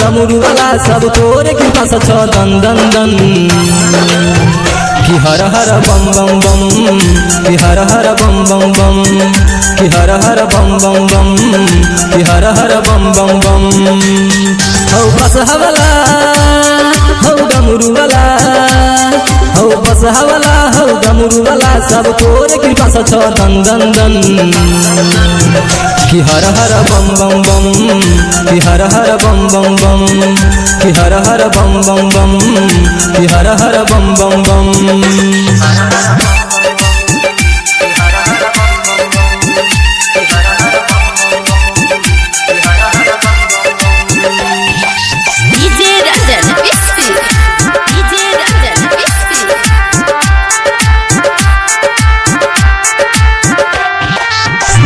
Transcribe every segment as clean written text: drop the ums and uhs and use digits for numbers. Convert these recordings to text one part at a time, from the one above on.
डमरू वाला सब तोरे कृपा से छ दन दन दन कि हर हर बम बम बम कि हर हर बम बम बम कि हर हर बम बम बम कि हर हर बम बम बम हौ बस हवला हौ डमरू वाला हौ बस हवला हौ डमरू वाला सब तोरे कृपा से छ दन दन दन कि हर हर बम बम बम कि हर हर बम बम बम कि हर हर बम बम बम कि हर हर बम बम बम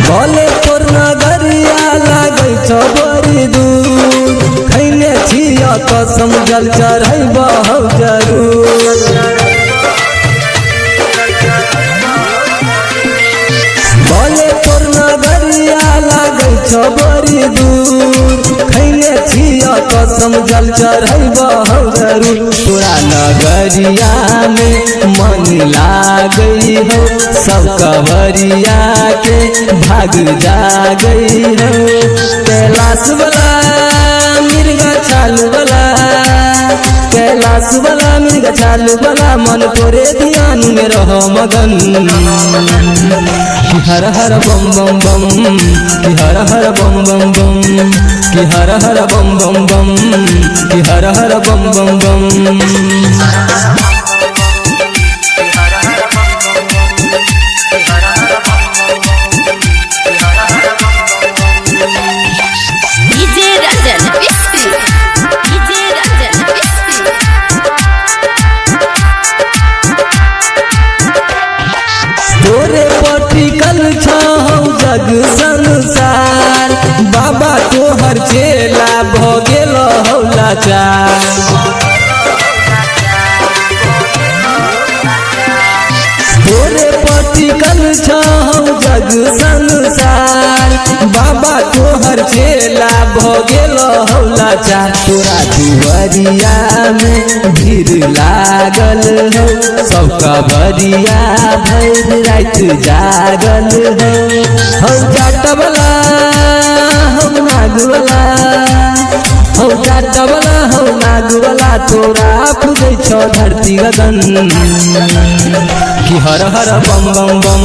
भले तोर नगरिया लागै छ बड़ी दूर खैने छिया त समझल चढ़ैब हौ जरूर भले तोर नगरिया लागै छ बड़ी दूर खैने छिया त समझल चढ़ैब हौ जरूर तोरा नगरिया में मन लागई हो सब कवरिया के भाग जागई हो कैलाश वाला मिर्गा चालू वाला कैलाश वाला मिर्गा चालू वाला मन तोरे ध्यान में रहो मगन कि हर हर बम बम बम कि हर हर बम बम बम कि हर हर बम बम बम कि हर हर बम बम बम तोरे पटिकल छौ जग संसार बाबा तोहर चेला भ गेल हौ लाचार तोरे पटिकल छौ जग संसार बाबा तोहर चेला भ गेल हौ लाचार तोरा दुवरिया में भीड़ लागल हो सब कवरिया भर रात जागल हो हौ जाटवला हौ नागवला हौ जाटवला हौ नागवला तोरा पूजै छ धरती गगन कि हर हर बम बम बम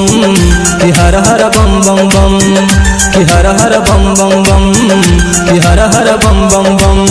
कि हर हर बम बम बम कि हर हर बम बम बम कि हर हर बम बम बम